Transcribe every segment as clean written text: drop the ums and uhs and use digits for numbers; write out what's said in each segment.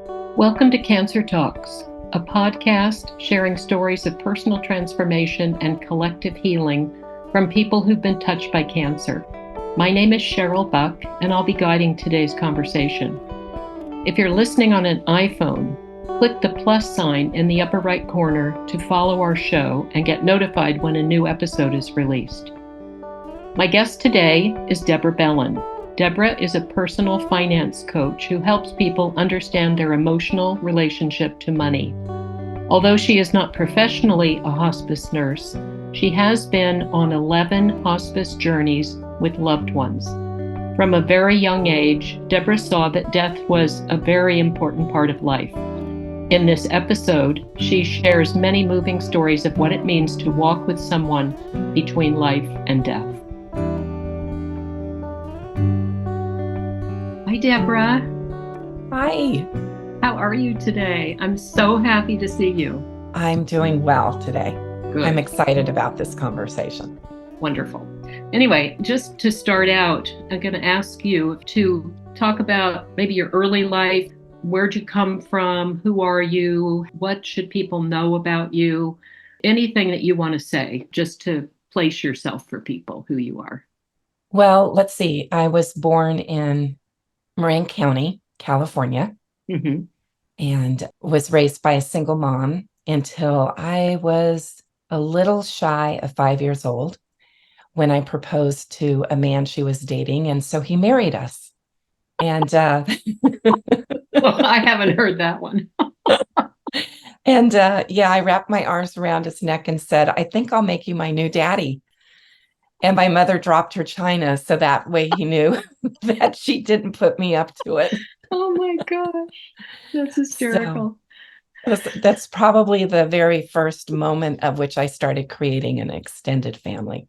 Welcome to Cancer Talks, a podcast sharing stories of personal transformation and collective healing from people who've been touched by cancer. My name is Cheryl Buck, and I'll be guiding today's conversation. If you're listening on an iPhone, click the plus sign in the upper right corner to follow our show and get notified when a new episode is released. My guest today is Deborah Bellen. Deborah is a personal finance coach who helps people understand their emotional relationship to money. Although she is not professionally a hospice nurse, she has been on 11 hospice journeys with loved ones. From a very young age, Deborah saw that death was a very important part of life. In this episode, she shares many moving stories of what it means to walk with someone between life and death. Hi, Deborah. Hi. How are you today? I'm so happy to see you. I'm doing well today. Good. I'm excited about this conversation. Wonderful. Anyway, just to start out, I'm going to ask you to talk about maybe your early life. Where'd you come from? Who are you? What should people know about you? Anything that you want to say, just to place yourself for people who you are. Well, let's see. I was born in Marin County, California, and was raised by a single mom until I was a little shy of 5 years old when I proposed to a man she was dating. And so he married us. And well, I haven't heard that one. And I wrapped my arms around his neck and said, I think I'll make you my new daddy. And my mother dropped her china so that way he knew that she didn't put me up to it. Oh my gosh, that's hysterical. So that's probably the very first moment of which I started creating an extended family.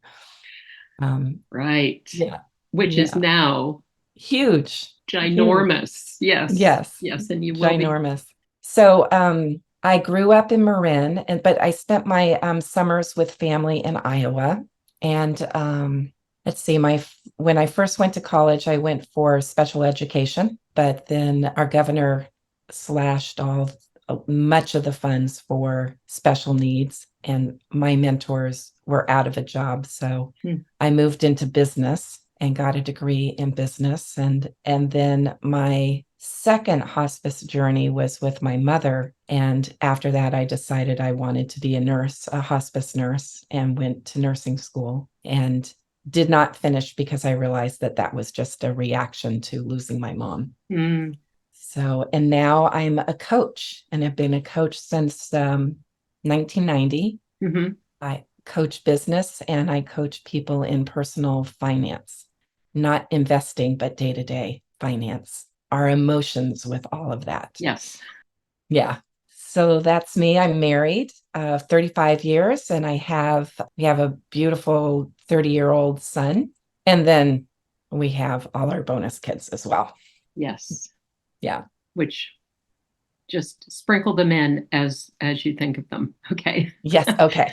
Right. Yeah. Which is now huge. Ginormous. Huge. Yes. And you will ginormous. So I grew up in Marin, but I spent my summers with family in Iowa. And let's see, when I first went to college, I went for special education, but then our governor slashed much of the funds for special needs, and my mentors were out of a job. So I moved into business and got a degree in business. And then my second hospice journey was with my mother. And after that, I decided I wanted to be a nurse, a hospice nurse, and went to nursing school and did not finish because I realized that was just a reaction to losing my mom. So, and now I'm a coach, and I've been a coach since 1990. I coach business and I coach people in personal finance, not investing, but day-to-day finance, our emotions with all of that. Yes. Yeah. So that's me. I'm married 35 years, and we have a beautiful 30-year-old son. And then we have all our bonus kids as well. Yes. Yeah. Which just sprinkle them in as you think of them. Okay. Yes. Okay.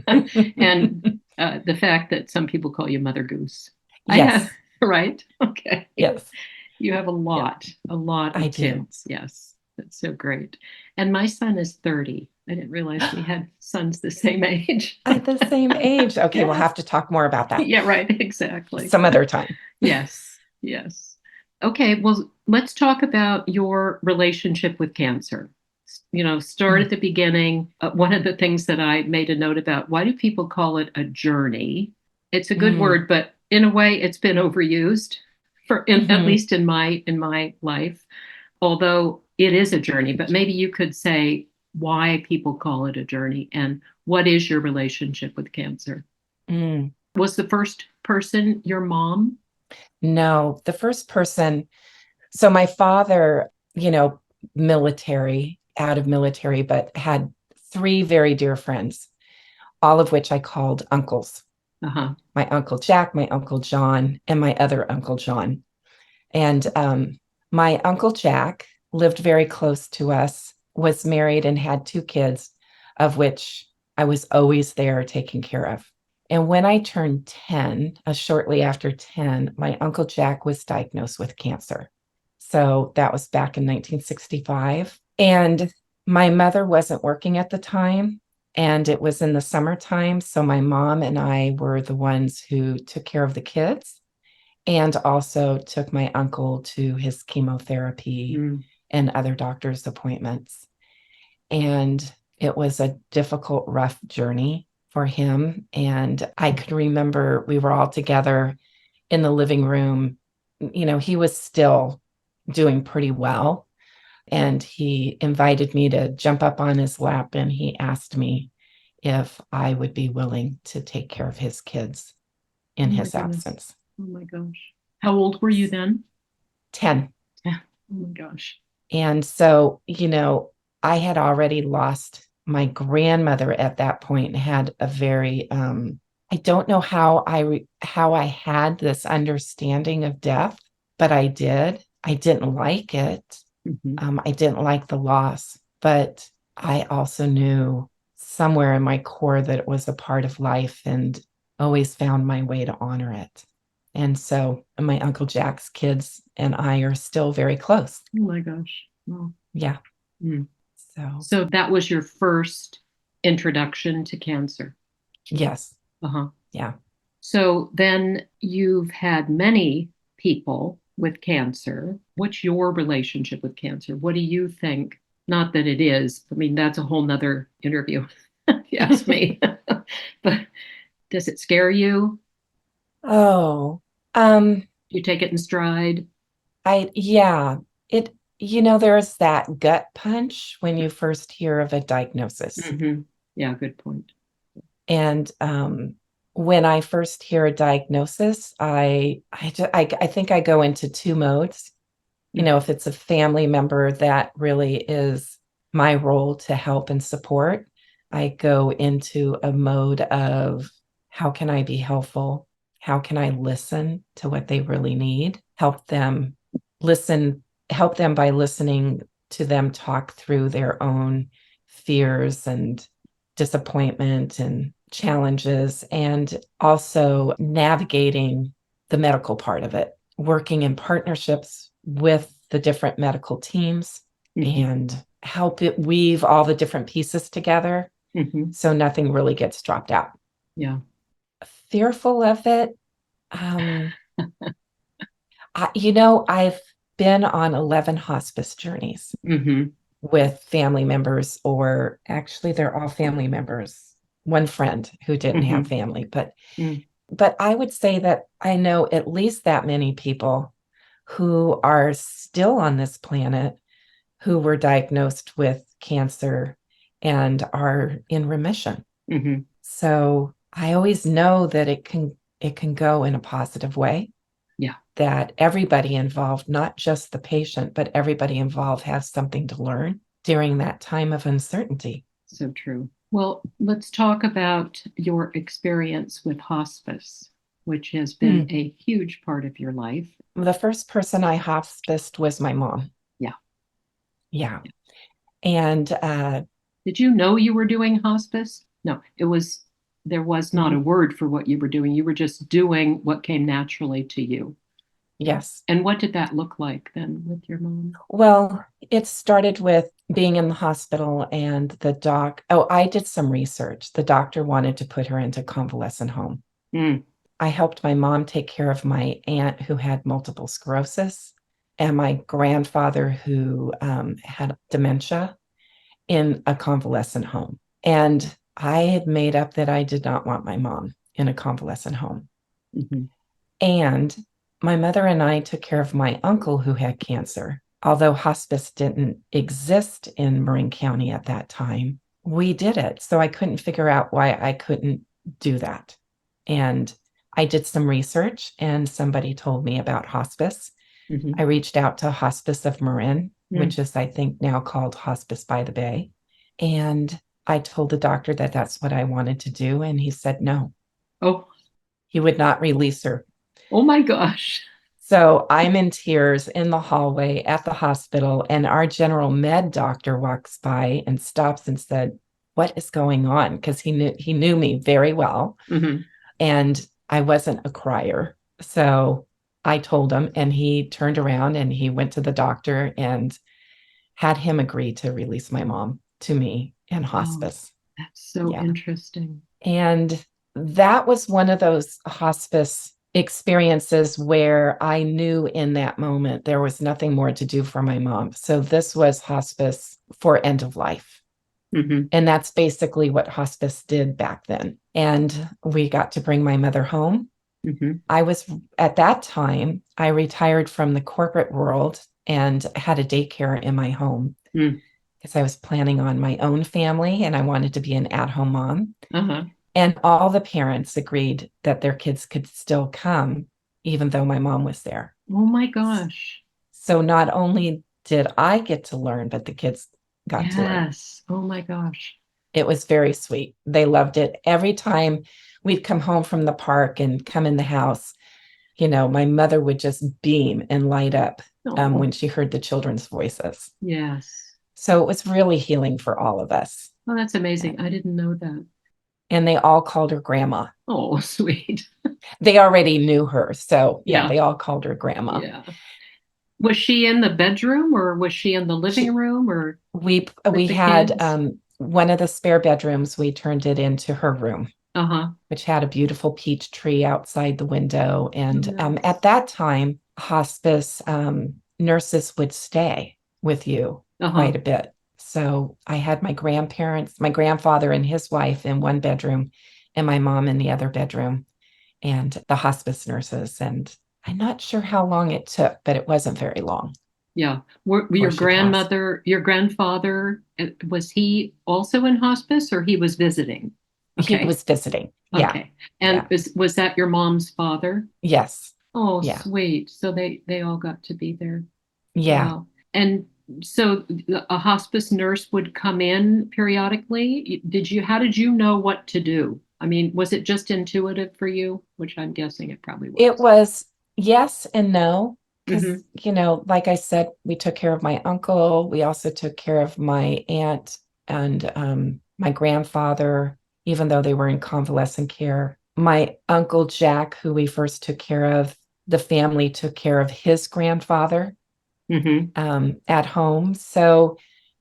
And the fact that some people call you Mother Goose. Yes. Right. Okay. Yes. You have a lot of kids. Do. Yes. That's so great. And my son is 30. I didn't realize we had sons the same age. At the same age. Okay. Yes. We'll have to talk more about that. Yeah, right. Exactly. Some other time. Yes. Okay. Well, let's talk about your relationship with cancer. Start at the beginning. One of the things that I made a note about, why do people call it a journey? It's a good word, but in a way it's been overused at least in my life, although it is a journey. But maybe you could say why people call it a journey and what is your relationship with cancer? Was the first person your mom? No, the first person. So my father, out of military, but had 3 very dear friends, all of which I called uncles. My Uncle Jack, my Uncle John, and my other Uncle John. And my Uncle Jack lived very close to us, was married and had 2 kids, of which I was always there taking care of. And when I turned 10, shortly after 10, my Uncle Jack was diagnosed with cancer. So that was back in 1965. And my mother wasn't working at the time, and it was in the summertime. So my mom and I were the ones who took care of the kids and also took my uncle to his chemotherapy and other doctor's appointments. And it was a difficult, rough journey for him. And I could remember we were all together in the living room. You know, he was still doing pretty well. And he invited me to jump up on his lap, and he asked me if I would be willing to take care of his kids in his absence. Oh my gosh. How old were you then? 10. Yeah. Oh my gosh. And so, you know, I had already lost my grandmother at that point and had a very, I don't know how I had this understanding of death, but I did. I didn't like it. I didn't like the loss, but I also knew somewhere in my core that it was a part of life and always found my way to honor it. And so my Uncle Jack's kids and I are still very close. Oh my gosh. Wow. Yeah. So that was your first introduction to cancer. Yes. Uh-huh. Yeah. So then you've had many people with cancer. What's your relationship with cancer? What do you think? Not that it is. I mean, that's a whole nother interview, if you ask me. But does it scare you? Oh, Do you take it in stride? yeah, there's that gut punch when you first hear of a diagnosis. Yeah, good point. And when I first hear a diagnosis, I think I go into two modes. You know, if it's a family member, that really is my role to help and support. I go into a mode of how can I be helpful? How can I listen to what they really need? Help them by listening to them talk through their own fears and disappointment and challenges, and also navigating the medical part of it, working in partnerships with the different medical teams and help it weave all the different pieces together so nothing really gets dropped out. Yeah. Fearful of it. I've been on 11 hospice journeys with family members, or actually they're all family members. One friend who didn't have family, but I would say that I know at least that many people who are still on this planet who were diagnosed with cancer and are in remission. So I always know that it can go in a positive way. Yeah. That everybody involved, not just the patient, but everybody involved has something to learn during that time of uncertainty. So true. Well, let's talk about your experience with hospice, which has been a huge part of your life. The first person I hospiced was my mom. Yeah. Yeah. And did you know you were doing hospice? No, there was not a word for what you were doing. You were just doing what came naturally to you. Yes. And what did that look like then with your mom? Well, it started with being in the hospital and I did some research. The doctor wanted to put her into convalescent home. I helped my mom take care of my aunt who had multiple sclerosis and my grandfather who had dementia in a convalescent home. And I had made up that I did not want my mom in a convalescent home. And my mother and I took care of my uncle who had cancer. Although hospice didn't exist in Marin County at that time, we did it. So I couldn't figure out why I couldn't do that. And I did some research and somebody told me about hospice. I reached out to Hospice of Marin, which is, I think, now called Hospice by the Bay. And I told the doctor that that's what I wanted to do. And he said no. Oh. He would not release her. Oh my gosh. So I'm in tears in the hallway at the hospital, and our general med doctor walks by and stops and said, "What is going on?" Because he knew me very well. And I wasn't a crier. So I told him, and he turned around and he went to the doctor and had him agree to release my mom to me in Oh, hospice. that's so Yeah. interesting. And that was one of those hospice experiences where I knew in that moment there was nothing more to do for my mom. So this was hospice for end of life. Hmm. And that's basically what hospice did back then. And we got to bring my mother home. Hmm. I was at that time, I retired from the corporate world and had a daycare in my home Mm. because I was planning on my own family and I wanted to be an at home mom. Uh-huh. And all the parents agreed that their kids could still come, even though my mom was there. Oh my gosh. So not only did I get to learn, but the kids got to learn. Yes. Oh my gosh. It was very sweet. They loved it. Every time we'd come home from the park and come in the house, my mother would just beam and light up Oh, when she heard the children's voices. yes. So it was really healing for all of us. Oh, that's amazing. I And, didn't know that. and they all called her grandma. Oh, sweet. They already knew her. So yeah, Yeah. they all called her grandma. Yeah. Was she in the bedroom or was she in the living She, room or we with the had kids? one of the spare bedrooms, we turned it into her room, Uh-huh. which had a beautiful peach tree outside the window. Oh, And at nice. that time, hospice nurses would stay with you Uh-huh. quite a bit. So I had my grandparents, my grandfather and his wife in one bedroom, and my mom in the other bedroom, and the hospice nurses. And I'm not sure how long it took, but it wasn't very long Yeah. Were before your she passed. grandmother, your grandfather, was he also in hospice or he was visiting? He Okay. was visiting. Yeah. Okay. And Yeah. was that your mom's father? Yes. Oh, Yeah. sweet. So they all got to be there. Yeah. Wow. And so a hospice nurse would come in periodically. How did you know what to do? I mean, was it just intuitive for you? Which I'm guessing it probably It was. was yes and no. Because, Hmm. like I said, we took care of my uncle. We also took care of my aunt and my grandfather, even though they were in convalescent care. My uncle Jack, who we first took care of, the family took care of his grandfather Hmm. at home. So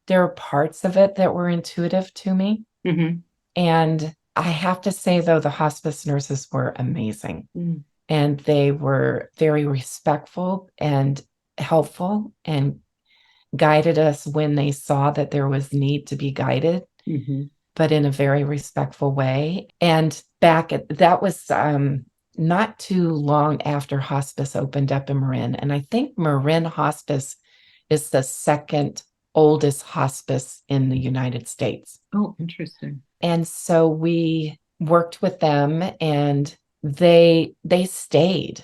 there are parts of it that were intuitive to me. Hmm. And I have to say, though, the hospice nurses were amazing Mm. and they were very respectful and helpful and guided us when they saw that there was need to be guided, Hmm. but in a very respectful way. And that was not too long after hospice opened up in Marin. And I think Marin Hospice is the second oldest hospice in the United States. Oh, interesting. And so we worked with them and they stayed.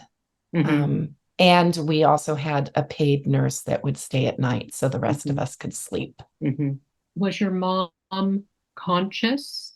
Hmm. And we also had a paid nurse that would stay at night so the rest of Hmm. us could sleep. Hmm. Was your mom conscious?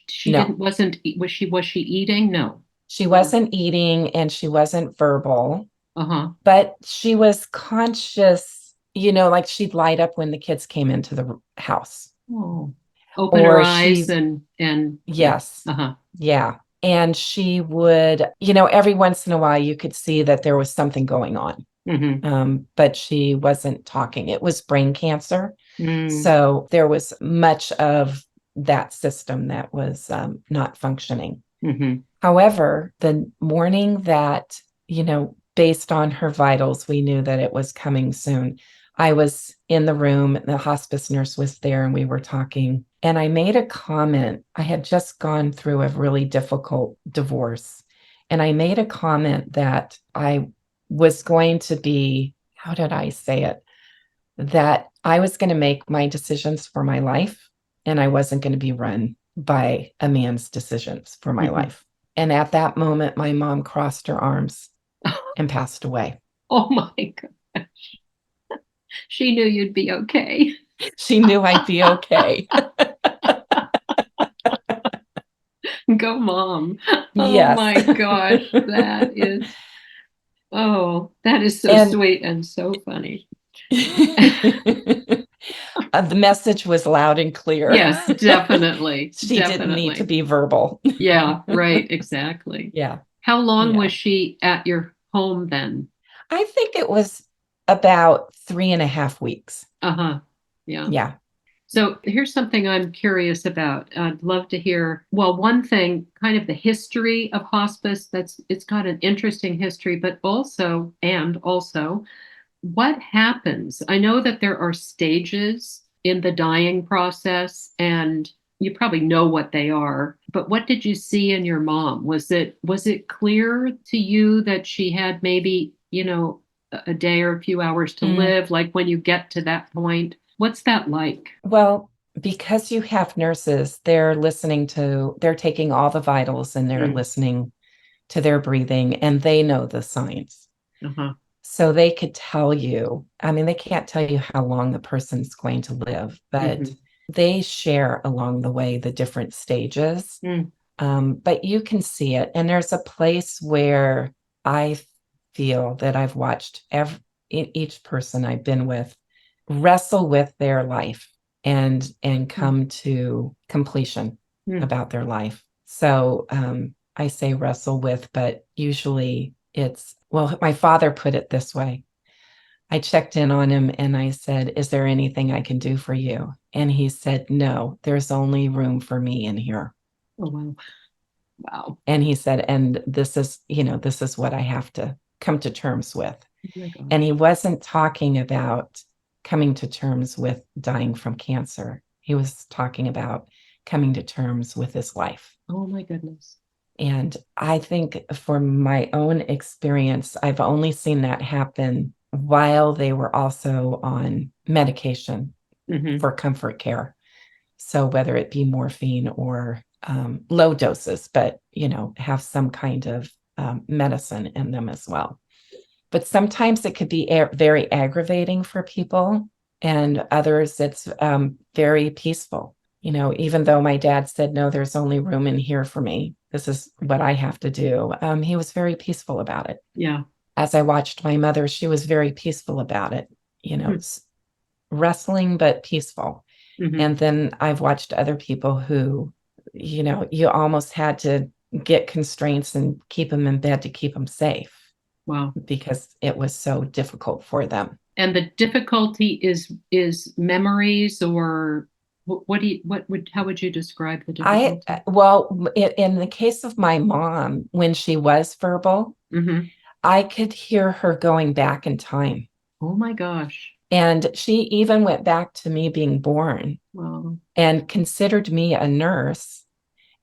She No, didn't wasn't was she eating? No. she wasn't eating and she wasn't verbal, Uh-huh. but she was conscious, like she'd light up when the kids came into the house. Oh. Open her Or eyes she and yeah. Yes. Uh-huh. Yeah. And she would, every once in a while you could see that there was something going on. Hmm. But she wasn't talking. It was brain cancer. Mm. So there was much of that system that was not functioning. Hmm. However, the morning that, based on her vitals, we knew that it was coming soon. I was in the room, the hospice nurse was there, and we were talking. And I made a comment. I had just gone through a really difficult divorce. And I made a comment that I was going to be, how did I say it? That I was going to make my decisions for my life and I wasn't going to be run by a man's decisions for my Hmm. life. And at that moment, my mom crossed her arms and passed away. Oh my God. She knew you'd be okay. She knew I'd be okay. Go, mom. Oh Yes. my gosh. That is so And sweet and so funny. the message was loud and clear. Yes, definitely. She didn't need to Definitely. be verbal. Yeah, right. Exactly. Yeah. How long was Yeah. she at your home then? I think it was about 3.5 weeks. Uh-huh. Yeah. Yeah. So here's something I'm curious about. I'd love to hear, well, one thing, kind of the history of hospice. It's got an interesting history, but also what happens? I know that there are stages in the dying process, and you probably know what they are, but what did you see in your mom? Was it clear to you that she had maybe, a day or a few hours to Mm. live, like when you get to that point? What's that like? Well, because you have nurses, they're taking all the vitals and they're Mm, listening to their breathing and they know the signs. uh-huh. So they could tell you, I mean, they can't tell you how long the person's going to live, but Hmm. they share along the way the different stages. Mm, But you can see it. And there's a place where I feel that I've watched each person I've been with wrestle with their life and mm, come to completion mm. about their life. So I say wrestle with, but usually it's, well, my father put it this way. I checked in on him and I said, "Is there anything I can do for you?" And he said, "No, there's only room for me in here." Oh, wow. Wow. And he said, "And this is what I have to come to terms with." Oh my And he gosh. wasn't talking about coming to terms with dying from cancer. He was talking about coming to terms with his life. Oh my goodness. And I think from my own experience, I've only seen that happen while they were also on medication Hmm. for comfort care. So whether it be morphine or low doses, but have some kind of medicine in them as well. But sometimes it could be very aggravating for people, and others it's very peaceful. Even though my dad said, "No, there's only room in here for me. This is what I have to do." He was very peaceful about it. Yeah. As I watched my mother, she was very peaceful about it. Wrestling but peaceful. Mm-hmm. And then I've watched other people who, you almost had to get constraints and keep them in bed to keep them safe Wow. because it was so difficult for them. And the difficulty is memories, or what would how would you describe the difficulty? Well, in the case of my mom, when she was verbal, Mm-hmm. I could hear her going back in time. Oh my gosh. And she even went back to me being born Wow. and considered me a nurse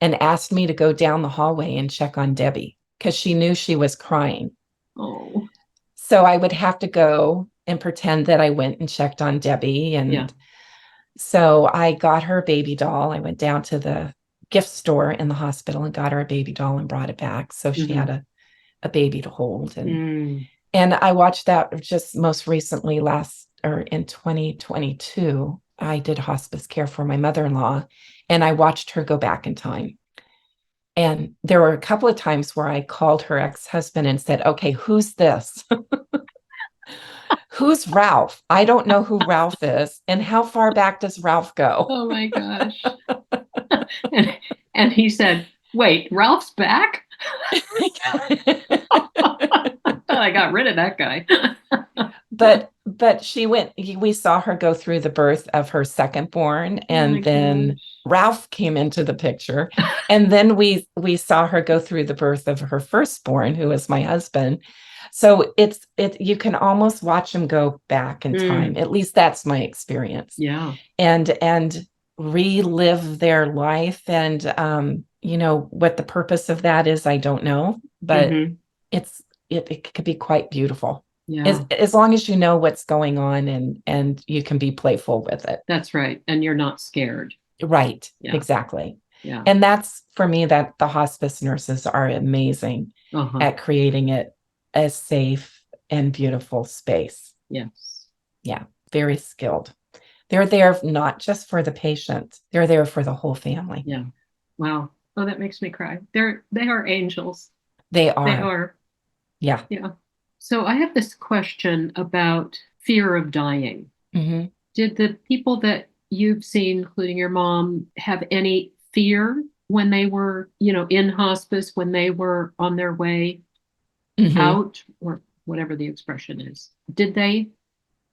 and asked me to go down the hallway and check on Debbie because she knew she was crying. Oh. So I would have to go and pretend that I went and checked on Debbie. Yeah. And so I got her a baby doll. I went down to the gift store in the hospital and got her a baby doll and brought it back. So she Mm-hmm. had a baby to hold. And Mm. and I watched that just most recently last or in 2022. I did hospice care for my mother-in-law and I watched her go back in time. And there were a couple of times where I called her ex-husband and said, "Okay, who's this? Who's Ralph? I don't know who Ralph is. And how far back does Ralph go?" Oh my gosh. and, and he said, "Wait, Ralph's back?" I got rid of that guy. But we saw her go through the birth of her second born, Oh my and then gosh. Ralph came into the picture. And then we saw her go through the birth of her firstborn, who is my husband. So you can almost watch them go back in time. Mm. At least that's my experience. Yeah. And relive their life. And what the purpose of that is, I don't know, but Mm-hmm. it could be quite beautiful Yeah. as long as you know what's going on and you can be playful with it. That's right. And you're not scared. Right, Yeah. exactly. Yeah. And that's for me that the hospice nurses are amazing Uh-huh. at creating it a safe and beautiful space. Yes. Yeah, very skilled. They're there not just for the patient, they're there for the whole family. Yeah. Wow. Oh, that makes me cry. They are angels. They They are. are. Yeah. Yeah. So I have this question about fear of dying. Hmm. Did the people that you've seen, including your mom, have any fear when they were, in hospice, when they were on their way? Hmm. out, or whatever the expression is. Did they?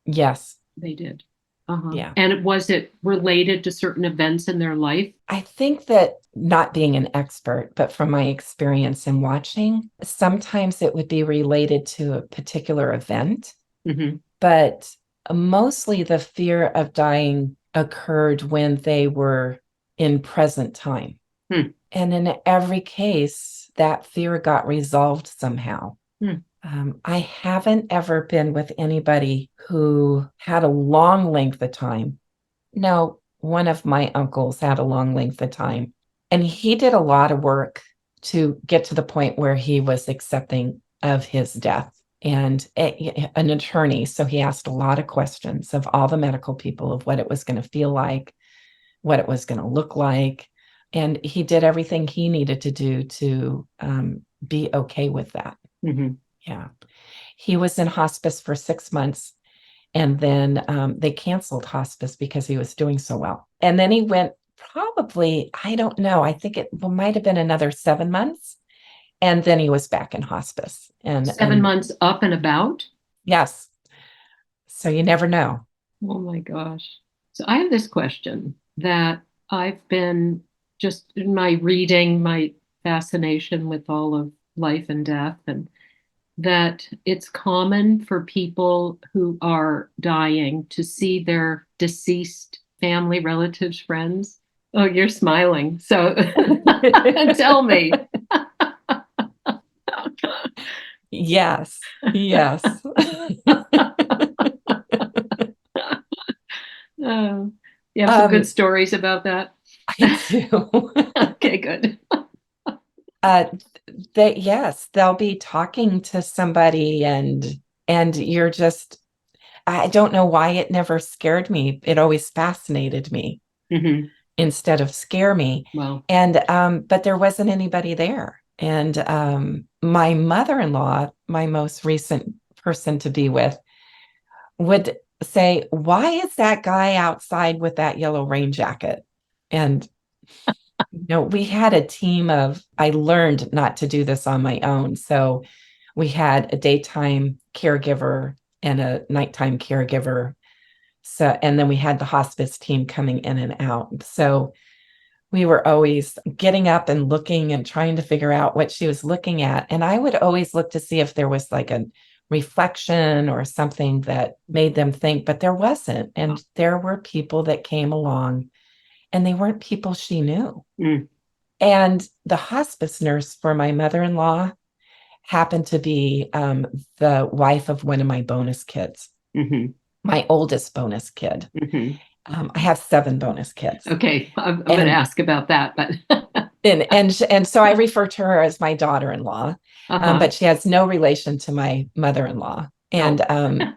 Yes. They did. Uh-huh. Yeah. And was it related to certain events in their life? I think that, not being an expert, but from my experience in watching, sometimes it would be related to a particular event, Mm-hmm. but mostly the fear of dying occurred when they were in present time. Hmm. And in every case, that fear got resolved somehow. Hmm. I haven't ever been with anybody who had a long length of time. No, one of my uncles had a long length of time, and he did a lot of work to get to the point where he was accepting of his death. And an attorney, so he asked a lot of questions of all the medical people of what it was going to feel like, what it was going to look like. And he did everything he needed to do to be okay with that. Mm-hmm. Yeah. He was in hospice for 6 months, and then they canceled hospice because he was doing so well. And then he went, probably, I don't know, I think it might have been another 7 months. And then he was back in hospice. And 7 months up and about? yes, so you never know. Oh my gosh. So I have this question that I've been just in my reading, my fascination with all of life and death, and that it's common for people who are dying to see their deceased family, relatives, friends. Oh, you're smiling. So tell me. Yes, yes. Oh, you have some good um, stories about that? I do. Okay, good. uh, yes, they'll be talking to somebody, and you're just, I don't know why it never scared me. It always fascinated me Hmm. instead of scare me. Well, And but there wasn't anybody there. And my mother-in-law, my most recent person to be with, would say, "Why is that guy outside with that yellow rain jacket?" And we had a team of, I learned not to do this on my own. So we had a daytime caregiver and a nighttime caregiver. So, and then we had the hospice team coming in and out. So we were always getting up and looking and trying to figure out what she was looking at. And I would always look to see if there was like a reflection or something that made them think, but there wasn't. And there were people that came along, and they weren't people she knew. mm, And the hospice nurse for my mother-in-law happened to be the wife of one of my bonus kids, hmm, my oldest bonus kid. hmm. I have 7 bonus kids. Okay, I'm going to And ask about that, but and so I refer to her as my daughter-in-law, uh-huh. but she has no relation to my mother-in-law. And No.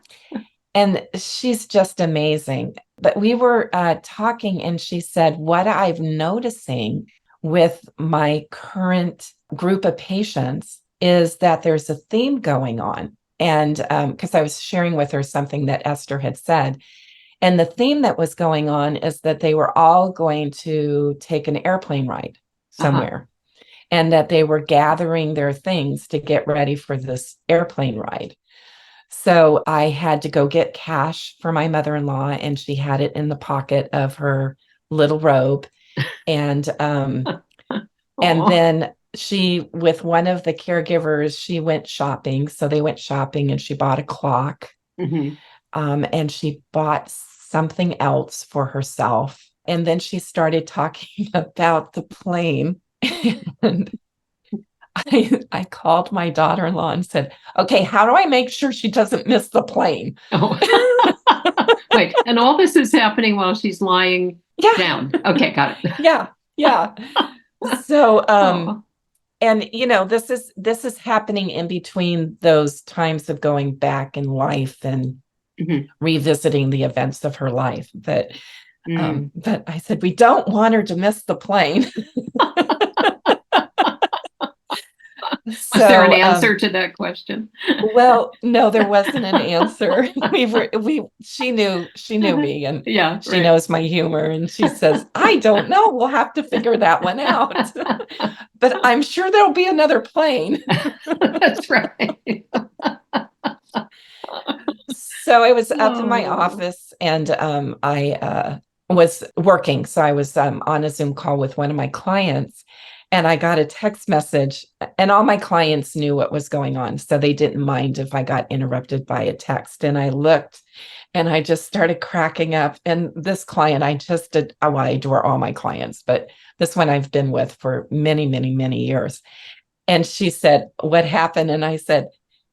and she's just amazing. But we were talking, and she said, what I'm noticing with my current group of patients is that there's a theme going on. And because I was sharing with her something that Esther had said. And the theme that was going on is that they were all going to take an airplane ride Uh-huh. somewhere, and that they were gathering their things to get ready for this airplane ride. So I had to go get cash for my mother-in-law, and she had it in the pocket of her little robe. And Oh. then she, with one of the caregivers, she went shopping. So they went shopping, and she bought a clock, Hmm. and she bought something else for herself. And then she started talking about the plane. And I called my daughter-in-law and said, okay, how do I make sure she doesn't miss the plane? Oh. Wait, and all this is happening while she's lying Yeah, down. Okay, got it. yeah, yeah. So, Oh. and this is happening in between those times of going back in life and Hmm. revisiting the events of her life. Mm. But I said, we don't want her to miss the plane. Was there an So, answer to that question? well, no, there wasn't an answer. She knew me, and Yeah, she right. knows my humor. And she says, I don't know. We'll have to figure that one out. But I'm sure there'll be another plane. That's right. So I was up in my Oh. office, and I was working. So I was on a Zoom call with one of my clients, and I got a text message, and all my clients knew what was going on. So they didn't mind if I got interrupted by a text. And I looked, and I just started cracking up. And this client, I just did, well, I adore all my clients, but this one I've been with for many, many, many years. And she said, what happened? And I said,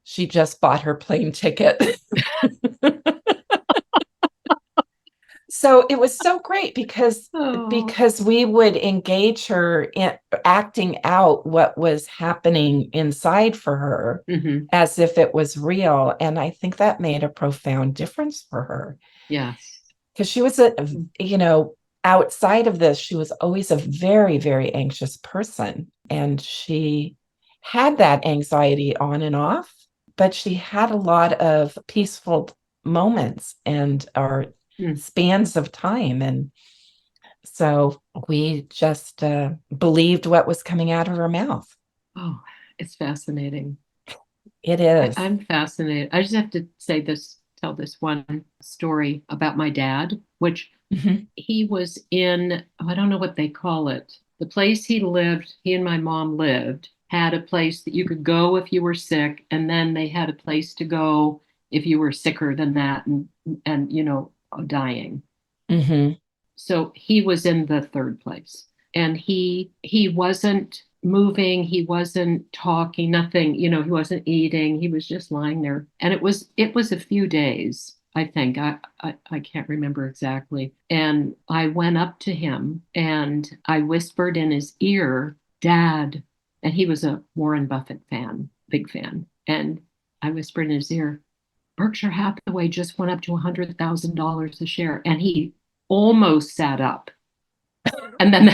she just bought her plane ticket. So it was so great because Oh. we would engage her in acting out what was happening inside for her Hmm. as if it was real. And I think that made a profound difference for her Yes. because she was outside of this, she was always a very, very anxious person. And she had that anxiety on and off, but she had a lot of peaceful moments and or Mm. spans of time. And so we just believed what was coming out of her mouth. Oh, it's fascinating. It is. I'm fascinated. I just have to say this, tell this one story about my dad, which Mhm. he was in, I don't know what they call it. The place he lived, he and my mom lived, had a place that you could go if you were sick, and then they had a place to go if you were sicker than that and dying. Mhm. So he was in the third place, and he wasn't moving, he wasn't talking, nothing, he wasn't eating, he was just lying there. And it was a few days, I think. I can't remember exactly. And I went up to him and I whispered in his ear, Dad. And he was a Warren Buffett fan, big fan. And I whispered in his ear, Berkshire Hathaway just went up to $100,000 a share. And he almost sat up. And then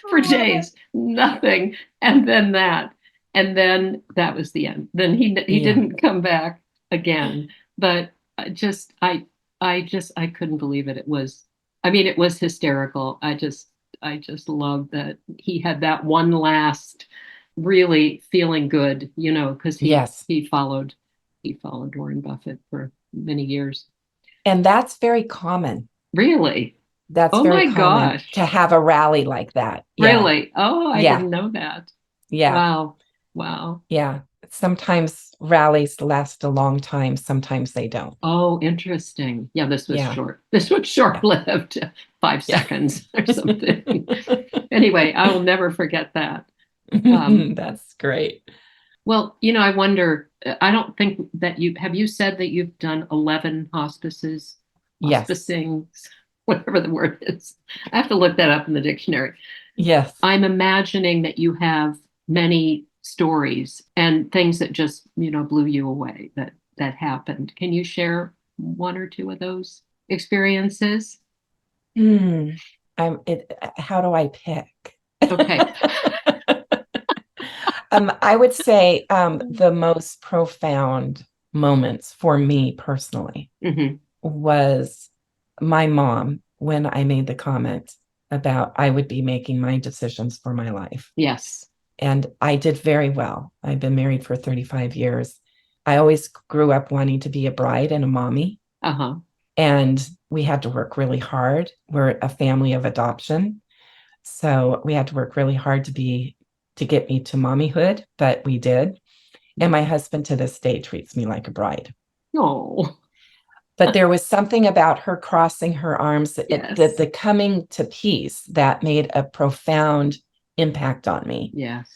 for days, nothing. And then that. And then that was the end. Then he Yeah. didn't come back again. But I couldn't believe it. It was hysterical. I just loved that he had that one last really feeling good, because he Yes. he followed he followed Warren Buffett for many years. And that's very common. Really? That's Oh very my common to gosh. have a rally like that. Yeah. Really? Oh, I Yeah. didn't know that. Yeah. Wow. Wow. Yeah. Sometimes rallies last a long time, sometimes they don't. Oh, interesting. Yeah, this was Yeah. short. This was Yeah. short-lived, five Yeah. seconds or something. Anyway, I will never forget that. Um, That's great. well, I wonder, I don't think that you said that you've done 11 hospices, Yes. hospicing, whatever the word is. I have to look that up in the dictionary. Yes. I'm imagining that you have many stories and things that just, blew you away that happened. Can you share one or two of those experiences? Hmm. How do I pick? Okay. I would say the most profound moments for me personally Hmm. was my mom when I made the comment about I would be making my decisions for my life. Yes. And I did very well. I've been married for 35 years. I always grew up wanting to be a bride and a mommy. Uh-huh. And we had to work really hard. We're a family of adoption. So we had to work really hard to get me to mommyhood, but we did. And my husband to this day treats me like a bride. Oh, But there was something about her crossing her arms, yes. the coming to peace that made a profound impact on me. Yes.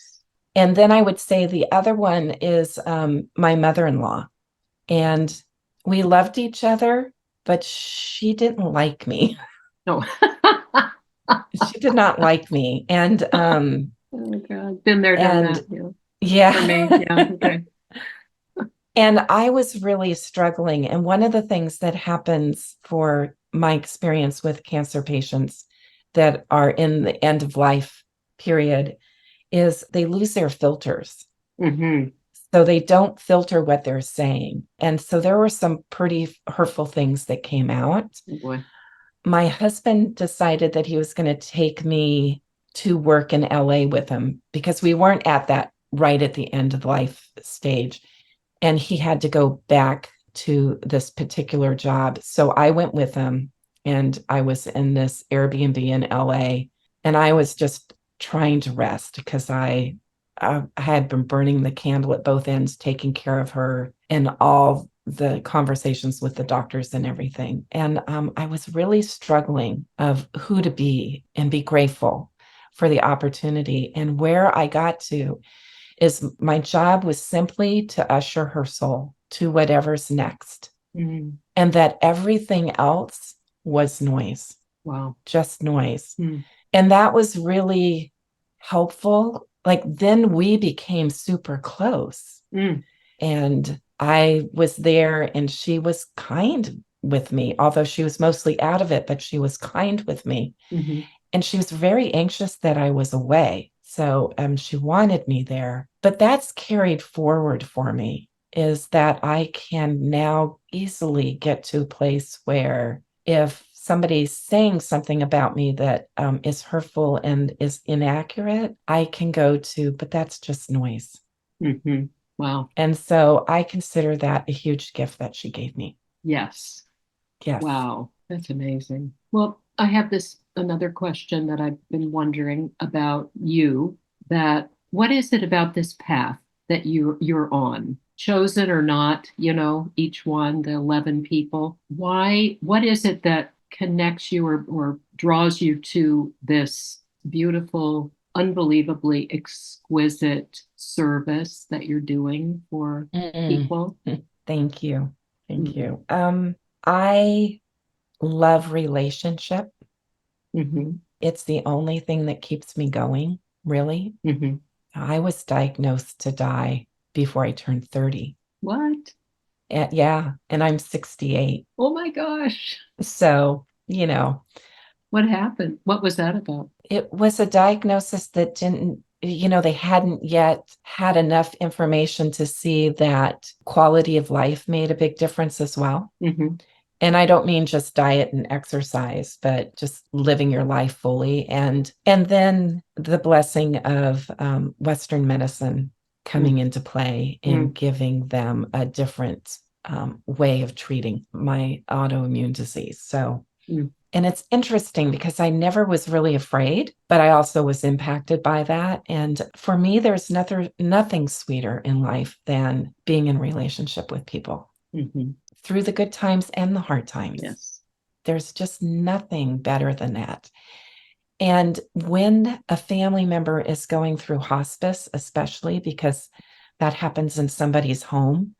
And then I would say the other one is my mother-in-law. And we loved each other, but she didn't like me. No. She did not like me. Oh God. Been there, done And that. Yeah. For yeah. me. Yeah. Okay. And I was really struggling. And one of the things that happens for my experience with cancer patients that are in the end of life period is they lose their filters. Mm-hmm. So they don't filter what they're saying. And so there were some pretty hurtful things that came out. Oh boy. My husband decided that he was going to take me to work in LA with him because we weren't at that right at the end of life stage. And he had to go back to this particular job. So I went with him and I was in this Airbnb in LA and I was just trying to rest because I had been burning the candle at both ends, taking care of her and all the conversations with the doctors and everything. And I was really struggling of who to be and be grateful for the opportunity. And where I got to is my job was simply to usher her soul to whatever's next. Mm. And that everything else was noise. Wow. Just noise. Mm. And that was really helpful. Like then we became super close. Mm. And I was there and she was kind with me, although she was mostly out of it, but she was kind with me. Mm-hmm. And she was very anxious that I was away. So she wanted me there. But that's carried forward for me is that I can now easily get to a place where if somebody's saying something about me that is hurtful and is inaccurate, I can go to, but that's just noise. Mm-hmm. Wow. And so I consider that a huge gift that she gave me. Yes. Yes. Wow. That's amazing. Well, I have this another question that I've been wondering about you, that what is it about this path that you're on? Chosen or not, each one, the 11 people. What is it that connects you or draws you to this beautiful, unbelievably exquisite service that you're doing for Mm-mm. people? Thank you. Thank Mm-hmm. you. I love relationship. Mm-hmm. It's the only thing that keeps me going, really. Mm-hmm. I was diagnosed to die before I turned 30. What? Yeah, and I'm 68. Oh my gosh. So, What happened? What was that about? it was a diagnosis that didn't, they hadn't yet had enough information to see that quality of life made a big difference as well. Mm-hmm. And I don't mean just diet and exercise, but just living your life fully. And then the blessing of Western medicine coming into play and giving them a different way of treating my autoimmune disease. So, and it's interesting because I never was really afraid, but I also was impacted by that. And for me, there's nothing sweeter in life than being in relationship with people. Mm-hmm. Through the good times and the hard times. Yes. There's just nothing better than that. And when a family member is going through hospice, especially because that happens in somebody's home,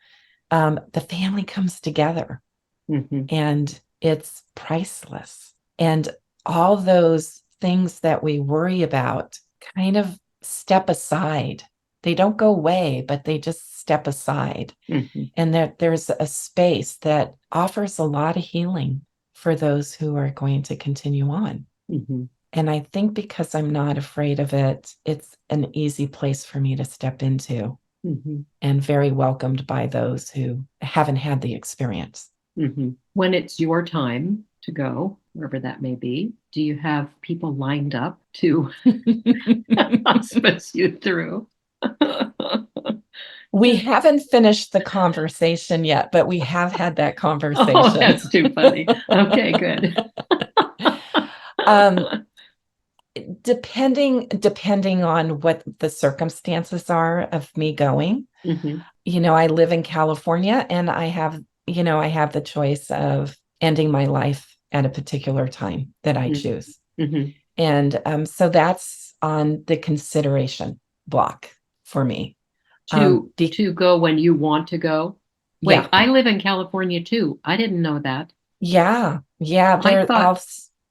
the family comes together Mm-hmm. and it's priceless. And all those things that we worry about kind of step aside. They don't go away, but they just step aside. Mm-hmm. And that there's a space that offers a lot of healing for those who are going to continue on. Mm-hmm. And I think because I'm not afraid of it, it's an easy place for me to step into Mm-hmm. and very welcomed by those who haven't had the experience. Mm-hmm. When it's your time to go, wherever that may be, do you have people lined up to hospice you through? We haven't finished the conversation yet, but we have had that conversation. Oh, that's too funny. Okay, good. Depending on what the circumstances are of me going, Mm-hmm. I live in California and I have the choice of ending my life at a particular time that I choose. Mm-hmm. And so that's on the consideration block for me. To go when you want to go. Wait, Yeah. I live in California too. I didn't know that. Yeah. I thought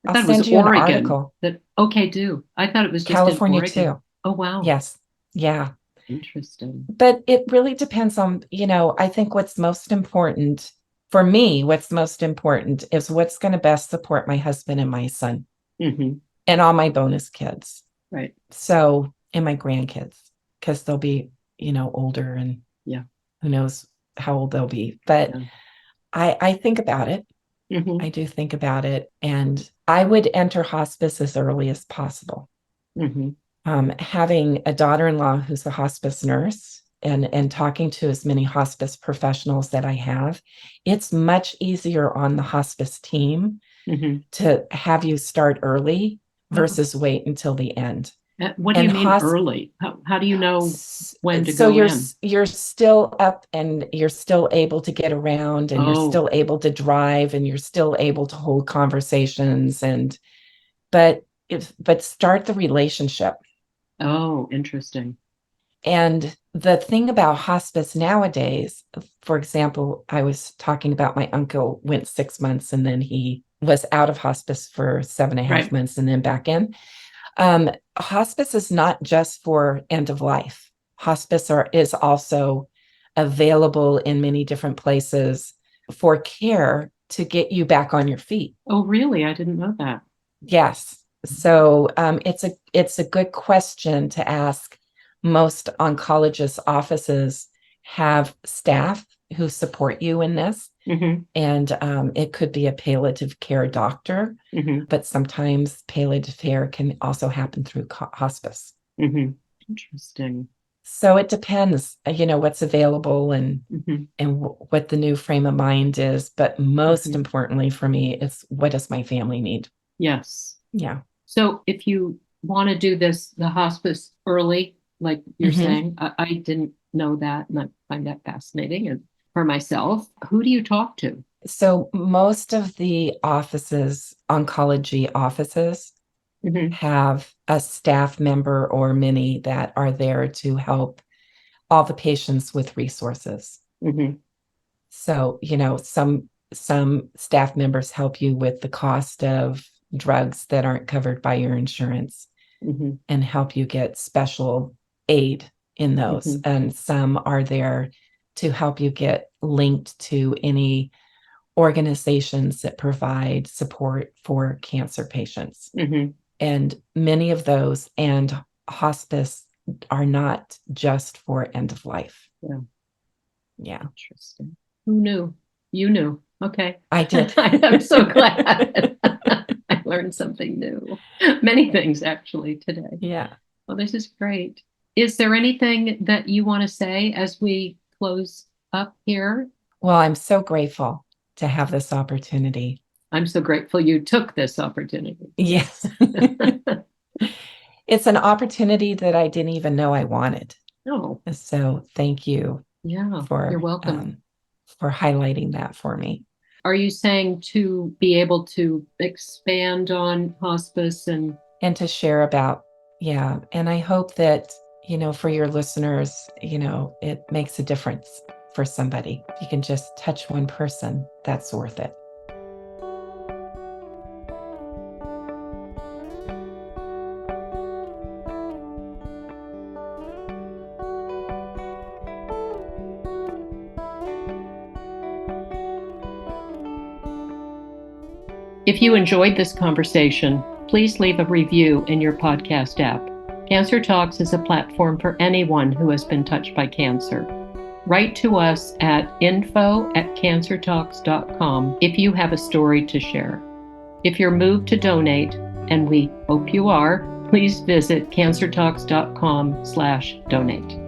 I I'll thought it was send you an Oregon. article. Okay, do. I thought it was just in California Oregon. too. Oh, wow. Yes. Yeah. Interesting. But it really depends on, I think what's most important for me, what's most important is what's going to best support my husband and my son Mm-hmm. and all my bonus kids. Right. So and my grandkids, because they'll be, older, and who knows how old they'll be. But I think about it. I do think about it. And I would enter hospice as early as possible. Having a daughter-in-law who's a hospice nurse and talking to as many hospice professionals that I have, it's much easier on the hospice team to have you start early versus wait until the end. What do you mean early? How do you know when to so go in? You're still up and you're still able to get around, and you're still able to drive, and you're still able to hold conversations, but start the relationship. Oh, interesting. And the thing about hospice nowadays, for example, I was talking about my uncle went 6 months and then he was out of hospice for 7.5 months and then back in. Hospice is not just for end of life. Hospice is also available in many different places for care to get you back on your feet. Oh, really? I didn't know that. Yes. So it's a good question to ask. Most oncologist offices have staff who support you in this. And it could be a palliative care doctor, but sometimes palliative care can also happen through hospice. Interesting. So it depends, what's available and what the new frame of mind is. But most importantly for me, it's what does my family need? Yes. Yeah. So if you want to do the hospice early, like you're saying, I didn't know that, and I find that fascinating. And for myself, who do you talk to? So most of the offices, oncology offices, have a staff member or many that are there to help all the patients with resources. So, some staff members help you with the cost of drugs that aren't covered by your insurance and help you get special aid in those. And some are there to help you get linked to any organizations that provide support for cancer patients. And many of those and hospice are not just for end of life. Yeah. Interesting. Who knew? You knew. Okay. I did. I'm so glad. I learned something new. Many things actually today. Yeah. Well, this is great. Is there anything that you want to say as we close up here? Well, I'm so grateful to have this opportunity. I'm so grateful you took this opportunity. Yes. It's an opportunity that I didn't even know I wanted. Oh. So thank you. You're welcome. For highlighting that for me. Are you saying to be able to expand on hospice and to share about, and I hope that, for your listeners, it makes a difference for somebody. If you can just touch one person, that's worth it. If you enjoyed this conversation, please leave a review in your podcast app. Cancer Talks is a platform for anyone who has been touched by cancer. Write to us at info@cancertalks.com if you have a story to share. If you're moved to donate, and we hope you are, please visit cancertalks.com/donate.